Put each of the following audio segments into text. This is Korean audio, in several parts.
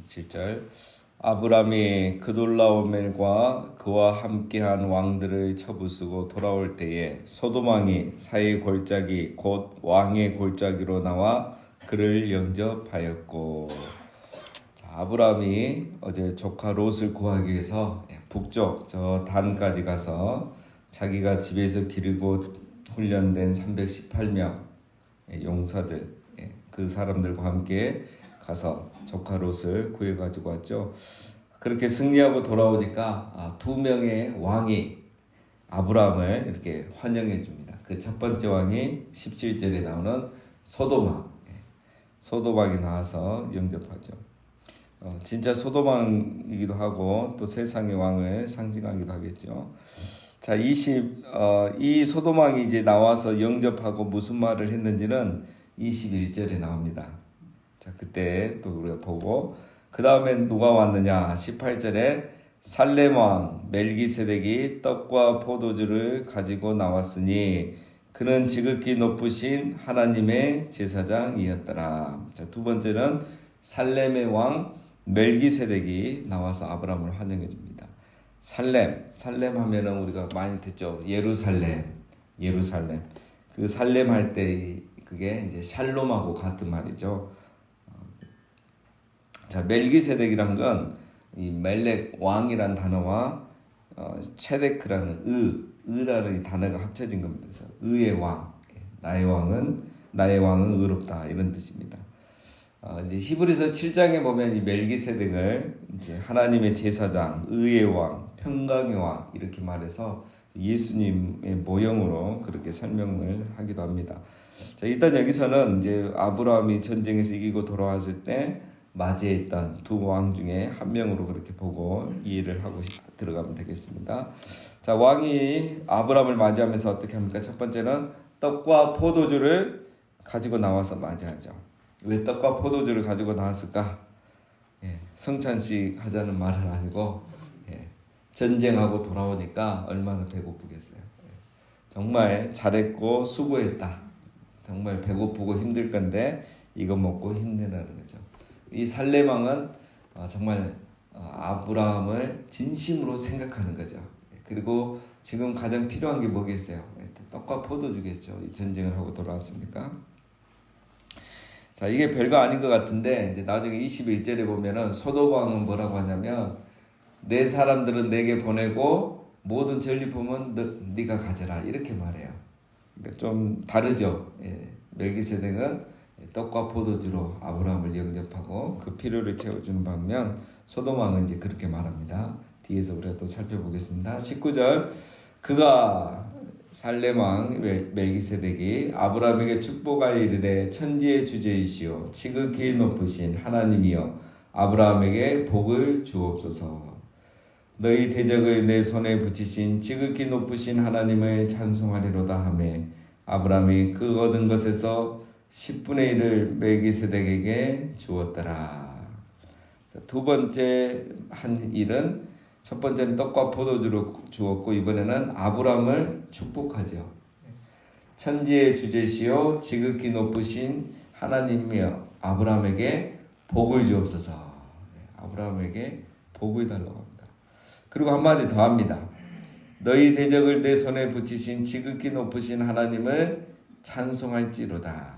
17절 아브람이 그돌라오멜과 그와 함께한 왕들의 처부수고 돌아올 때에 소돔 왕이 사의 골짜기 곧 왕의 골짜기로 나와 그를 영접하였고. 자, 아브람이 어제 조카 롯을 구하기 위해서 북쪽 저 단까지 가서 자기가 집에서 기르고 훈련된 318명 용사들 그 사람들과 함께 가서 조카 롯을 구해가지고 왔죠. 그렇게 승리하고 돌아오니까 두 명의 왕이 아브라함을 이렇게 환영해 줍니다. 그 첫 번째 왕이 17절에 나오는 소돔왕, 소돔왕이 나와서 영접하죠. 진짜 소돔왕이기도 하고 또 세상의 왕을 상징하기도 하겠죠. 자, 이 소돔왕이 이제 나와서 영접하고 무슨 말을 했는지는 21절에 나옵니다. 자, 그때 또 우리가 보고 그 다음에 누가 왔느냐 18절에 살렘 왕 멜기세덱이 떡과 포도주를 가지고 나왔으니 그는 지극히 높으신 하나님의 제사장이었더라. 자, 두 번째는 살렘의 왕 멜기세덱이 나와서 아브라함을 환영해 줍니다. 살렘 하면은 우리가 많이 듣죠. 예루살렘. 그 살렘 할 때 그게 이제 샬롬하고 같은 말이죠. 자, 멜기세덱이란 건 이 멜렉 왕이란 단어와 체데크라는 의라는 이 단어가 합쳐진 겁니다. 그래서 의의 왕, 나의 왕은 의롭다 이런 뜻입니다. 이제 히브리서 7장에 보면 이 멜기세덱을 이제 하나님의 제사장, 의의 왕, 평강의 왕 이렇게 말해서 예수님의 모형으로 그렇게 설명을 하기도 합니다. 자, 일단 여기서는 이제 아브라함이 전쟁에서 이기고 돌아왔을 때 맞이했던 두 왕 중에 한 명으로 그렇게 보고 이해를 하고 들어가면 되겠습니다. 자, 왕이 아브라함을 맞이하면서 어떻게 합니까? 첫 번째는 떡과 포도주를 가지고 나와서 맞이하죠. 왜 떡과 포도주를 가지고 나왔을까? 성찬식 하자는 말은 아니고 전쟁하고 돌아오니까 얼마나 배고프겠어요. 정말 잘했고 수고했다. 정말 배고프고 힘들 건데 이거 먹고 힘내라는 거죠. 이 살렘 왕은 정말 아브라함을 진심으로 생각하는 거죠. 그리고 지금 가장 필요한 게 뭐겠어요? 떡과 포도주겠죠. 이 전쟁을 하고 돌아왔으니까. 자, 이게 별거 아닌 것 같은데 이제 나중에 21절에 보면은 소돔 왕은 뭐라고 하냐면 내 사람들은 내게 보내고 모든 전리품은 네가 가져라 이렇게 말해요. 그러니까 좀 다르죠. 멜기세덱은 떡과 포도주로 아브라함을 영접하고 그 필요를 채워주는 반면 소돔 왕은 이제 그렇게 말합니다. 뒤에서 우리가 또 살펴보겠습니다. 19절 그가 살렘 왕 멜기세덱이 아브라함에게 축복하여 이르되 천지의 주제이시오 지극히 높으신 하나님이여 아브라함에게 복을 주옵소서. 너희 대적을 내 손에 붙이신 지극히 높으신 하나님을 찬송하리로다 하매 아브라함이 그 얻은 것에서 10분의 1을 멜기세덱에게 주었더라. 두 번째 한 일은 첫 번째는 떡과 포도주를 주었고 이번에는 아브라함을 축복하죠. 천지의 주제시요 지극히 높으신 하나님이여 아브라함에게 복을 주옵소서. 아브라함에게 복을 달라고 합니다. 그리고 한마디 더 합니다. 너희 대적을 내 손에 붙이신 지극히 높으신 하나님을 찬송할지로다.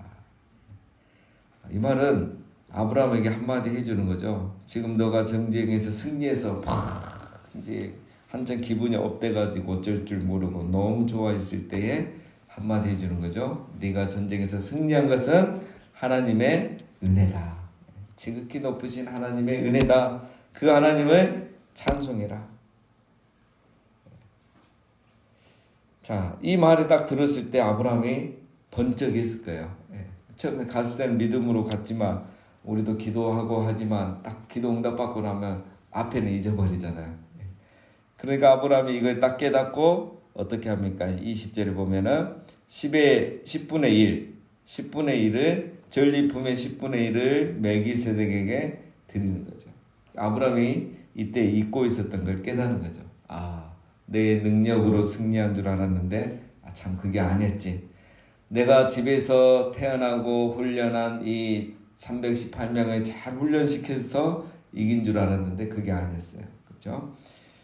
이 말은 아브라함에게 한마디 해주는 거죠. 지금 너가 전쟁에서 승리해서 막 이제 한참 기분이 업돼가지고 어쩔 줄 모르고 너무 좋아했을 때에 한마디 해주는 거죠. 네가 전쟁에서 승리한 것은 하나님의 은혜다. 지극히 높으신 하나님의 은혜다. 그 하나님을 찬송해라. 자, 이 말을 딱 들었을 때 아브라함이 번쩍했을 거예요. 처음에 갔을 때는 믿음으로 갔지만 우리도 기도하고 하지만 딱 기도 응답받고 나면 앞에는 잊어버리잖아요. 그러니까 아브라함이 이걸 딱 깨닫고 어떻게 합니까? 20절에 보면은 10분의 1을 전리품의 10분의 1을 멜기세덱에게 드리는 거죠. 아브라함이 이때 잊고 있었던 걸 깨닫는 거죠. 내 능력으로 승리한 줄 알았는데 참 그게 아니었지. 내가 집에서 태어나고 훈련한 이 318명을 잘 훈련시켜서 이긴 줄 알았는데 그게 아니었어요. 그렇죠?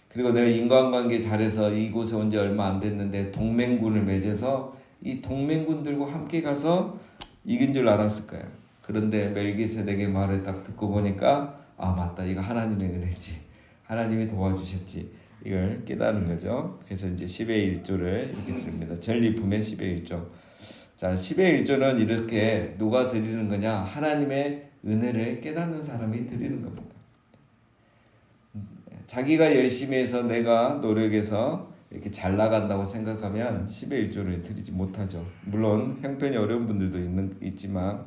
그리고 내가 인간관계 잘해서 이곳에 온 지 얼마 안 됐는데 동맹군을 맺어서 이 동맹군들과 함께 가서 이긴 줄 알았을 거예요. 그런데 멜기세덱의 말을 딱 듣고 보니까 아 맞다, 이거 하나님의 은혜지, 하나님이 도와주셨지, 이걸 깨달은 거죠. 그래서 이제 10의 1조를 이렇게 드립니다. 전리품의 10의 1조. 자, 10의 1조는 이렇게 누가 드리는 거냐? 하나님의 은혜를 깨닫는 사람이 드리는 겁니다. 자기가 열심히 해서 내가 노력해서 이렇게 잘 나간다고 생각하면 10의 1조를 드리지 못하죠. 물론 형편이 어려운 분들도 있지만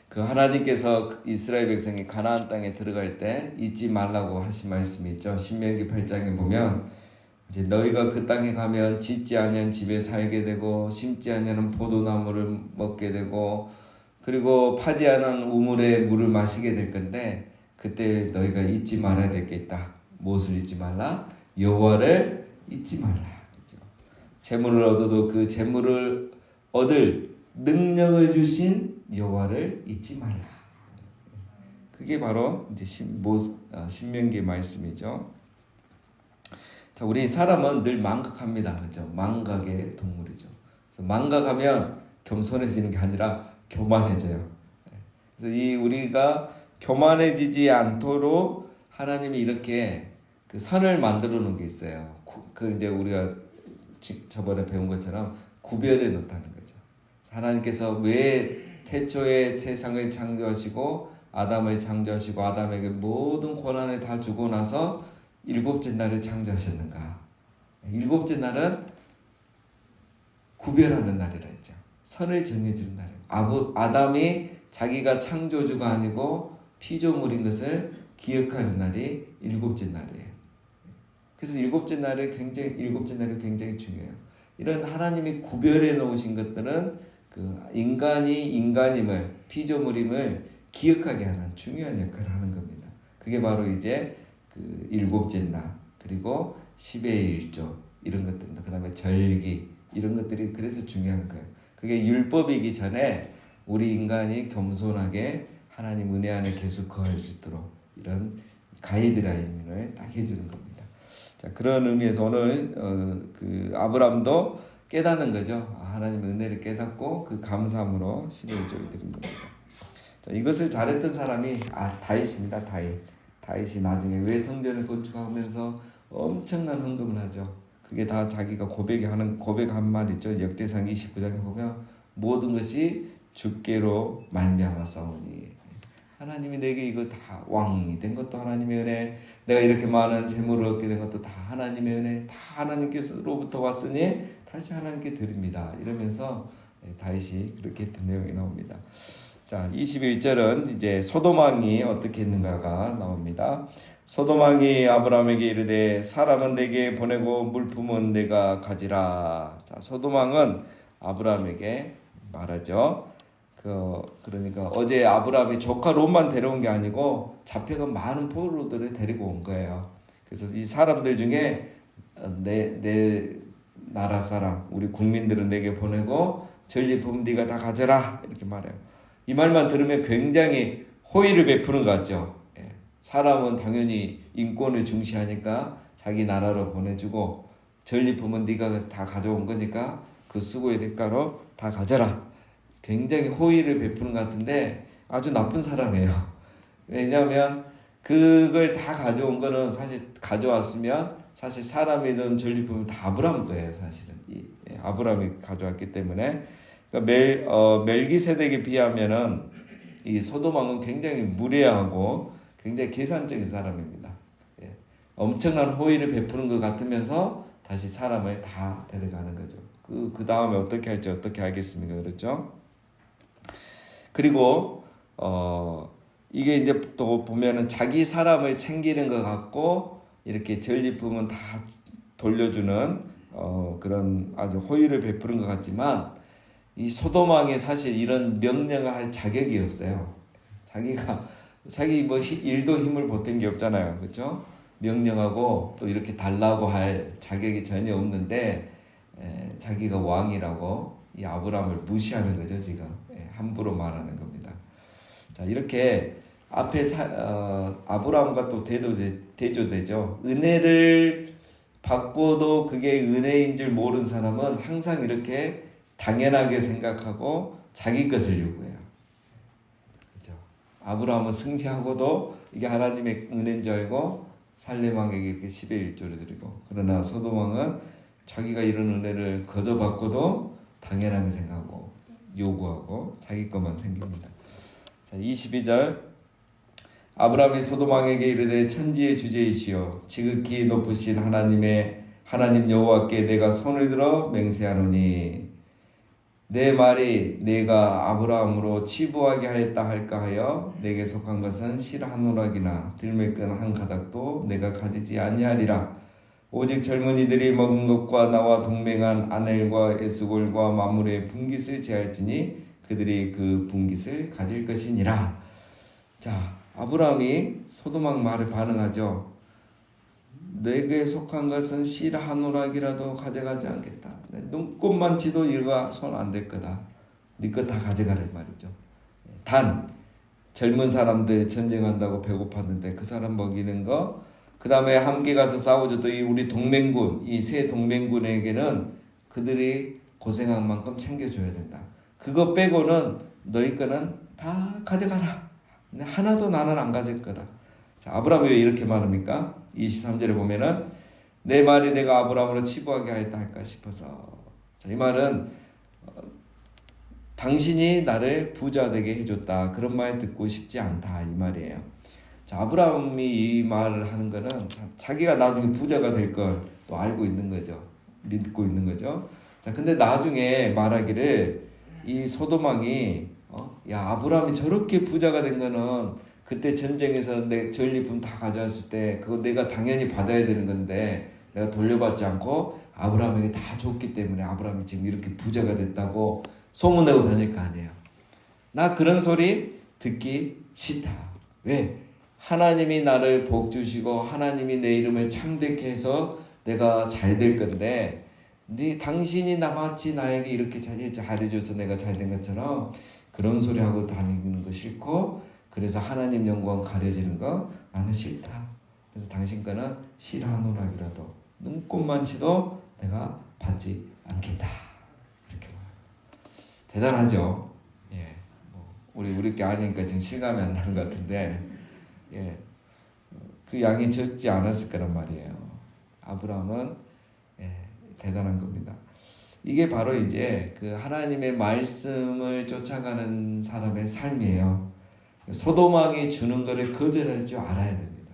그 하나님께서 이스라엘 백성이 가나안 땅에 들어갈 때 잊지 말라고 하신 말씀이 있죠. 신명기 8장에 보면 이제 너희가 그 땅에 가면 짓지 아니한 집에 살게 되고 심지 아니한 포도나무를 먹게 되고 그리고 파지 않은 우물에 물을 마시게 될 건데 그때 너희가 잊지 말아야 될 게 있다. 무엇을 잊지 말라? 여호와를 잊지 말라. 그렇죠? 재물을 얻어도 그 재물을 얻을 능력을 주신 여호와를 잊지 말라. 그게 바로 이제 신명기의 말씀이죠. 자, 우리 사람은 늘 망각합니다. 그렇죠? 망각의 동물이죠. 그래서 망각하면 겸손해지는 게 아니라 교만해져요. 그래서 우리가 교만해지지 않도록 하나님이 이렇게 그 선을 만들어 놓은 게 있어요. 그 이제 우리가 저번에 배운 것처럼 구별해 놓다는 거죠. 하나님께서 왜 태초에 세상을 창조하시고 아담을 창조하시고 아담에게 모든 권한을 다 주고 나서 일곱째 날을 창조하셨는가? 일곱째 날은 구별하는 날이라 했죠. 선을 정해주는 날이에요. 아담이 자기가 창조주가 아니고 피조물인 것을 기억하는 날이 일곱째 날이에요. 그래서 일곱째 날이 굉장히 중요해요. 이런 하나님이 구별해 놓으신 것들은 그 인간이 인간임을, 피조물임을 기억하게 하는 중요한 역할을 하는 겁니다. 그게 바로 이제 그 일곱째 날, 그리고 10의 1조 이런 것들입니다. 그 다음에 절기 이런 것들이 그래서 중요한 거예요. 그게 율법이기 전에 우리 인간이 겸손하게 하나님 은혜 안에 계속 거할 수 있도록 이런 가이드라인을 딱 해주는 겁니다. 자, 그런 의미에서 오늘 그 아브람도 깨닫는 거죠. 하나님의 은혜를 깨닫고 그 감사함으로 10의 1조를 드린 겁니다. 자, 이것을 잘했던 사람이 다윗입니다. 다윗이 나중에 왜 성전을 건축하면서 엄청난 헌금을 하죠. 그게 다 자기가 고백한 말 있죠. 역대상 29장에 보면 모든 것이 주께로 말미암아 싸우니 하나님이 내게 이거 다 왕이 된 것도 하나님의 은혜, 내가 이렇게 많은 재물을 얻게 된 것도 다 하나님의 은혜, 다 하나님께서로부터 왔으니 다시 하나님께 드립니다. 이러면서 다윗이 그렇게 했던 내용이 나옵니다. 자, 21절은 이제 소돔 왕이 어떻게 했는가가 나옵니다. 소돔 왕이 아브라함에게 이르되 사람은 내게 보내고 물품은 내가 가지라. 자, 소돔 왕은 아브라함에게 말하죠. 그러니까 어제 아브라함이 조카 롯만 데려온 게 아니고 잡혀간 많은 포로들을 데리고 온 거예요. 그래서 이 사람들 중에 내 나라 사람, 우리 국민들은 내게 보내고 전리품 네가 다 가져라 이렇게 말해요. 이 말만 들으면 굉장히 호의를 베푸는 것 같죠. 사람은 당연히 인권을 중시하니까 자기 나라로 보내주고 전리품은 네가 다 가져온 거니까 그 수고의 대가로 다 가져라. 굉장히 호의를 베푸는 것 같은데 아주 나쁜 사람이에요. 왜냐하면 그걸 다 가져온 거는 사실 가져왔으면 사실 사람이든 전리품은 다 아브라함 거예요. 사실은 아브라함이 가져왔기 때문에 그러니까 멜기세덱에 비하면은 이 소돔 왕은 굉장히 무례하고 굉장히 계산적인 사람입니다. 엄청난 호의를 베푸는 것 같으면서 다시 사람을 다 데려가는 거죠. 그 다음에 어떻게 할지 어떻게 알겠습니까? 그렇죠? 그리고 이게 이제 또 보면은 자기 사람을 챙기는 것 같고 이렇게 전리품은 다 돌려주는 그런 아주 호의를 베푸는 것 같지만 이 소돔 왕이 사실 이런 명령을 할 자격이 없어요. 자기 뭐 일도 힘을 보탠 게 없잖아요, 그렇죠? 명령하고 또 이렇게 달라고 할 자격이 전혀 없는데 자기가 왕이라고 이 아브라함을 무시하는 거죠, 지금. 함부로 말하는 겁니다. 자, 이렇게 앞에 아브라함과 또 대조되죠. 은혜를 받고도 그게 은혜인 줄 모르는 사람은 항상 이렇게 당연하게 생각하고 자기 것을 요구해요. 그죠? 아브라함은 승리하고도 이게 하나님의 은혜인 줄 알고 살렘 왕에게 이렇게 10의 1조를 드리고, 그러나 소돔 왕은 자기가 이런 은혜를 거저 받고도 당연하게 생각하고 요구하고 자기 것만 생깁니다. 자, 22절 아브라함이 소돔 왕에게 이르되 천지의 주제이시여 지극히 높으신 하나님 여호와께 내가 손을 들어 맹세하노니 내 말이 내가 아브라함으로 치부하게 하였다 할까 하여 내게 속한 것은 실 한 오락이나 들매끈 한 가닥도 내가 가지지 아니하리라. 오직 젊은이들이 먹은 것과 나와 동맹한 아넬과 에스골과 마물의 분깃을 제할지니 그들이 그 분깃을 가질 것이니라. 자, 아브라함이 소돔 왕 말에 반응하죠. 내게 속한 것은 실 한 오락이라도 가져가지 않겠다. 내 눈곱만 치도 이거 손 안 댈 거다. 네 거 다 가져가라 말이죠. 단 젊은 사람들 전쟁한다고 배고팠는데 그 사람 먹이는 거, 그 다음에 함께 가서 싸우죠. 또 이 우리 동맹군, 이 세 동맹군에게는 그들이 고생한 만큼 챙겨줘야 된다. 그거 빼고는 너희 거는 다 가져가라. 하나도 나는 안 가질 거다. 자, 아브라함이 왜 이렇게 말합니까? 23절에 보면은 내 말이 내가 아브라함으로 치부하게 하였다 할까 싶어서. 자, 이 말은 당신이 나를 부자 되게 해줬다, 그런 말 듣고 싶지 않다, 이 말이에요. 자, 아브라함이 이 말을 하는 거는 자기가 나중에 부자가 될 걸 또 알고 있는 거죠. 믿고 있는 거죠. 자, 근데 나중에 말하기를 이 소돔 왕이 야, 아브라함이 저렇게 부자가 된 거는 그때 전쟁에서 내 전리품 다 가져왔을 때 그거 내가 당연히 받아야 되는 건데 내가 돌려받지 않고 아브라함에게 다 줬기 때문에 아브라함이 지금 이렇게 부자가 됐다고 소문내고 다닐 거 아니에요. 나 그런 소리 듣기 싫다. 왜? 하나님이 나를 복 주시고 하나님이 내 이름을 창대케 해서 내가 잘 될 건데 당신이 나같이 나에게 이렇게 잘해줘서 내가 잘 된 것처럼 그런 소리 하고 다니는 거 싫고, 그래서 하나님 영광 가려지는 거 나는 싫다. 그래서 당신 거는 실 한 오락이라도 눈곱만 치도 내가 받지 않겠다. 이렇게 대단하죠. 예, 우리 게 아니니까 지금 실감이 안 나는 것 같은데, 예, 그 양이 적지 않았을 거란 말이에요. 아브라함은 대단한 겁니다. 이게 바로 이제 그 하나님의 말씀을 쫓아가는 사람의 삶이에요. 소돔 왕이 주는 것을 거절할 줄 알아야 됩니다.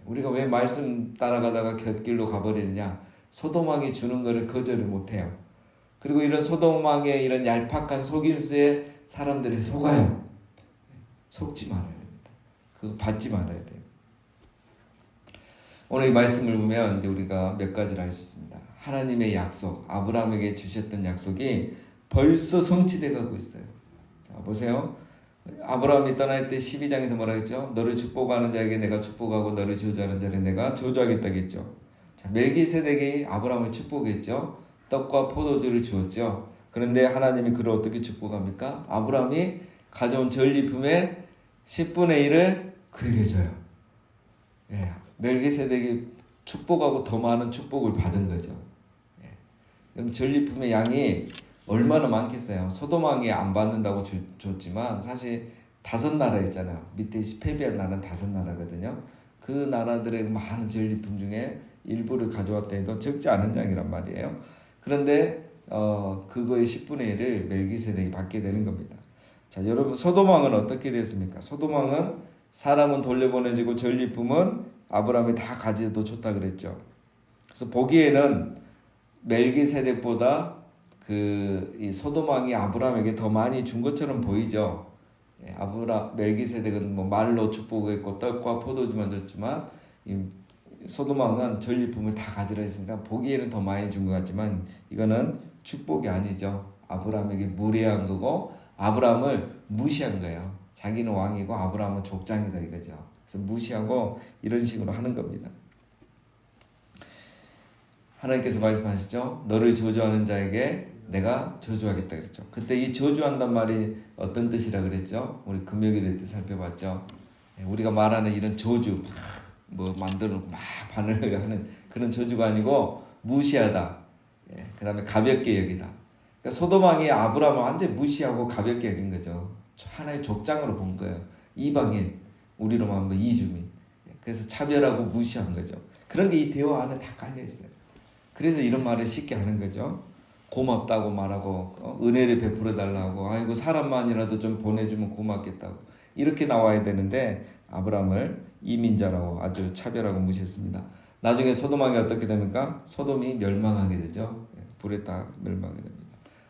우리가 왜 말씀 따라가다가 곁길로 가버리느냐? 소돔 왕이 주는 것을 거절을 못해요. 그리고 이런 소돔 왕의 이런 얄팍한 속임수에 사람들이 속아요. 속지 말아야 됩니다. 그거 받지 말아야 돼요. 오늘 이 말씀을 보면 이제 우리가 몇 가지를 알 수 있습니다. 하나님의 약속, 아브라함에게 주셨던 약속이 벌써 성취돼 가고 있어요. 자, 보세요. 아브라함이 떠날 때 12장에서 뭐라 했죠? 너를 축복하는 자에게 내가 축복하고 너를 저주하는 자에게 내가 저주하겠다고 했죠. 자, 멜기세덱이 아브라함을 축복했죠. 떡과 포도주를 주었죠. 그런데 하나님이 그를 어떻게 축복합니까? 아브라함이 가져온 전리품의 10분의 1을 그에게 줘요. 예, 멜기세덱이 축복하고 더 많은 축복을 받은 거죠. 예. 그럼 전리품의 양이 얼마나 많겠어요? 소돔 왕이 안 받는다고 줬지만 사실 5나라 있잖아요. 밑에 패배한 나라는 5나라거든요. 그 나라들의 많은 전리품 중에 일부를 가져왔다 해도 적지 않은 양이란 말이에요. 그런데 그거의 10분의 1을 멜기세덱이 받게 되는 겁니다. 자, 여러분, 소돔 왕은 어떻게 됐습니까? 소돔 왕은 사람은 돌려보내지고 전리품은 아브라함이 다 가져도 좋다 그랬죠. 그래서 보기에는 멜기세덱보다 이 소돔 왕이 아브라함에게 더 많이 준 것처럼 보이죠. 예, 멜기세덱은 뭐 말로 축복했고 떡과 포도주만 줬지만 이 소돔 왕은 전리품을 다 가지라 했으니까 보기에는 더 많이 준 것 같지만 이거는 축복이 아니죠. 아브라함에게 무례한 거고 아브라함을 무시한 거예요. 자기는 왕이고 아브라함은 족장이다 이거죠. 그래서 무시하고 이런 식으로 하는 겁니다. 하나님께서 말씀하시죠. 너를 저주하는 자에게 내가 저주하겠다 그랬죠. 그때 이 저주한단 말이 어떤 뜻이라 그랬죠? 우리 금요일에 때 살펴봤죠. 우리가 말하는 이런 저주 뭐 만들어 놓고 막 바늘을 하는 그런 저주가 아니고 무시하다. 그 다음에 가볍게 여기다. 그러니까 소돔왕이 아브라함을 완전히 무시하고 가볍게 여긴 거죠. 하나의 족장으로 본 거예요. 이방인, 우리로 말하면 이주민. 그래서 차별하고 무시한 거죠. 그런 게 이 대화 안에 다 깔려 있어요. 그래서 이런 말을 쉽게 하는 거죠. 고맙다고 말하고 은혜를 베풀어 달라고, 아이고 사람만이라도 좀 보내주면 고맙겠다고 이렇게 나와야 되는데 아브라함을 이민자라고 아주 차별하고 무시했습니다. 나중에 소돔왕이 어떻게 됩니까? 소돔이 멸망하게 되죠. 불에 다 멸망하게 됩니다.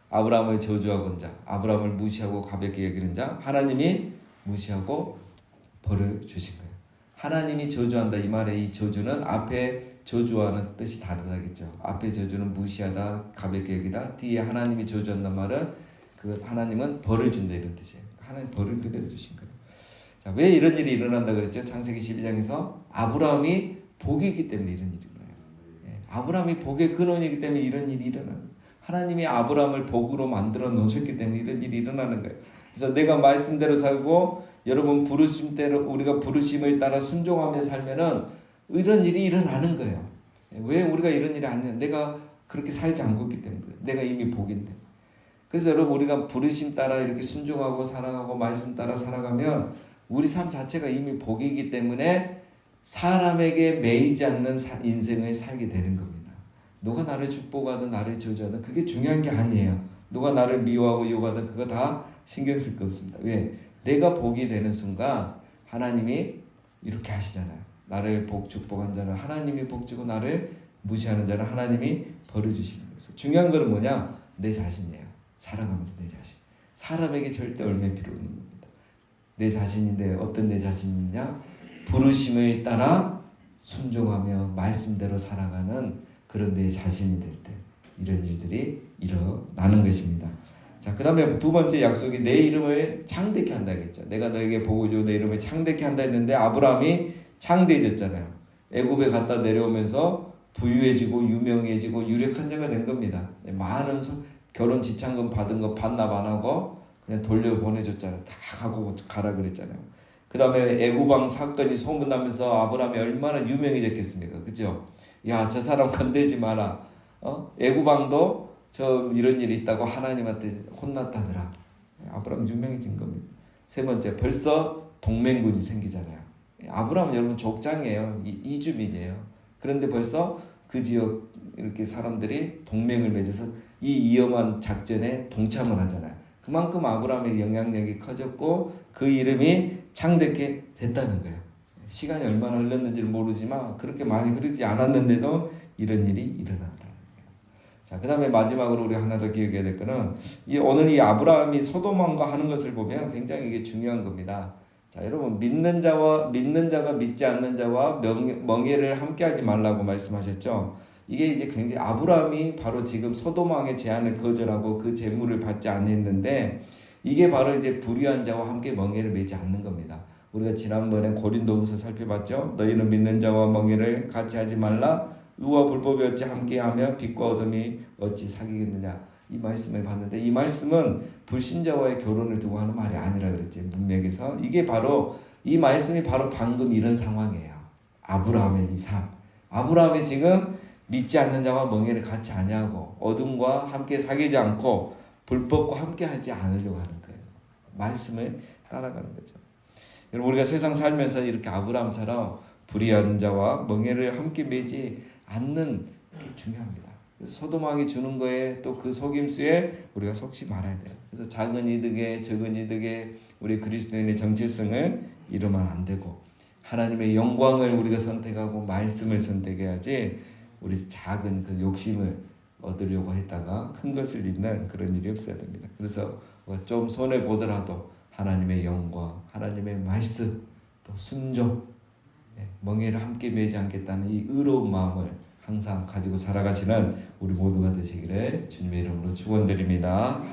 아브라함을 저주하고는 자, 아브라함을 무시하고 가볍게 여기는 자, 하나님이 무시하고 벌을 주신 거예요. 하나님이 저주한다 이 말에 이 저주는 앞에 저주와는 뜻이 다르다겠죠. 앞에 저주는 무시하다, 가볍게 여기다. 뒤에 하나님이 저주한다는 말은 그 하나님은 벌을 준다 이런 뜻이에요. 하나님 벌을 그대로 주신 거예요. 자, 왜 이런 일이 일어난다 그랬죠? 창세기 12장에서 아브라함이 복이기 때문에 이런 일이 일어나요. 아브라함이 복의 근원이기 때문에 이런 일이 일어나는. 하나님이 아브라함을 복으로 만들어 놓으셨기 때문에 이런 일이 일어나는 거예요. 그래서 내가 말씀대로 살고 여러분 부르심대로 우리가 부르심을 따라 순종하며 살면은 이런 일이 일어나는 거예요. 왜 우리가 이런 일이 아니냐? 내가 그렇게 살지 않고 있기 때문에 내가 이미 복인데. 그래서 여러분 우리가 부르심 따라 이렇게 순종하고 사랑하고 말씀 따라 살아가면 우리 삶 자체가 이미 복이기 때문에 사람에게 매이지 않는 인생을 살게 되는 겁니다. 누가 나를 축복하든 나를 저주하든 그게 중요한 게 아니에요. 누가 나를 미워하고 욕하든 그거 다 신경 쓸 거 없습니다. 왜? 내가 복이 되는 순간 하나님이 이렇게 하시잖아요. 나를 축복한 자는 하나님이 복 주고 나를 무시하는 자는 하나님이 벌을 주시는 거예요. 중요한 건 뭐냐? 내 자신이에요. 살아가면서 내 자신. 사람에게 절대 얼매 필요 없는 겁니다. 내 자신인데 어떤 내 자신이냐? 부르심을 따라 순종하며 말씀대로 살아가는 그런 내 자신이 될 때 이런 일들이 일어나는 것입니다. 자, 그 다음에 두 번째 약속이 내 이름을 창대케 한다 했죠. 내가 너에게 복을 주고 내 이름을 창대케 한다 했는데 아브라함이 창대해졌잖아요. 애굽에 갔다 내려오면서 부유해지고 유명해지고 유력한 자가 된 겁니다. 많은 결혼 지참금 받은 거 반납 안 하고 그냥 돌려보내줬잖아요. 다 가고 가라 그랬잖아요. 그 다음에 애굽왕 사건이 소문나면서 아브라함이 얼마나 유명해졌겠습니까? 그죠? 야, 저 사람 건들지 마라. 애굽왕도 저 이런 일이 있다고 하나님한테 혼났다더라. 아브라함 유명해진 겁니다. 세 번째, 벌써 동맹군이 생기잖아요. 아브라함은 여러분 족장이에요. 이주민이에요. 그런데 벌써 그 지역 이렇게 사람들이 동맹을 맺어서 이 위험한 작전에 동참을 하잖아요. 그만큼 아브라함의 영향력이 커졌고 그 이름이 창대케 됐다는 거예요. 시간이 얼마나 흘렀는지를 모르지만 그렇게 많이 흐르지 않았는데도 이런 일이 일어난다. 자, 그 다음에 마지막으로 우리 하나 더 기억해야 될 거는 오늘 이 아브라함이 소돔왕과 하는 것을 보면 굉장히 이게 중요한 겁니다. 자, 여러분 믿는 자가 믿지 않는 자와 멍에를 함께하지 말라고 말씀하셨죠. 이게 이제 굉장히 아브라함이 바로 지금 소돔왕의 제안을 거절하고 그 재물을 받지 않았는데 이게 바로 이제 불의한 자와 함께 멍에를 매지 않는 겁니다. 우리가 지난번에 고린도후서 살펴봤죠. 너희는 믿는 자와 멍에를 같이 하지 말라. 의와 불법이 어찌 함께하며 빛과 어둠이 어찌 사귀겠느냐. 이 말씀을 봤는데 이 말씀은 불신자와의 결혼을 두고 하는 말이 아니라 그랬지. 문맥에서 이게 바로 이 말씀이 바로 방금 이런 상황이에요. 아브라함의 이 삶. 아브라함이 지금 믿지 않는 자와 멍에를 같이 아니하고 어둠과 함께 사귀지 않고 불법과 함께 하지 않으려고 하는 거예요. 말씀을 따라가는 거죠. 여러분 우리가 세상 살면서 이렇게 아브라함처럼 불의한 자와 멍에를 함께 매지 않는 게 중요합니다. 그래서 소돔왕이 주는 거에 또 그 속임수에 우리가 속지 말아야 돼요. 그래서 작은 이득에 적은 이득에 우리 그리스도인의 정체성을 잃으면 안 되고 하나님의 영광을 우리가 선택하고 말씀을 선택해야지 우리 작은 그 욕심을 얻으려고 했다가 큰 것을 잃는 그런 일이 없어야 됩니다. 그래서 좀 손해 보더라도 하나님의 영광, 하나님의 말씀, 또 순종, 멍에를 함께 매지 않겠다는 이 의로운 마음을 항상 가지고 살아가시는 우리 모두가 되시기를 주님의 이름으로 축원드립니다.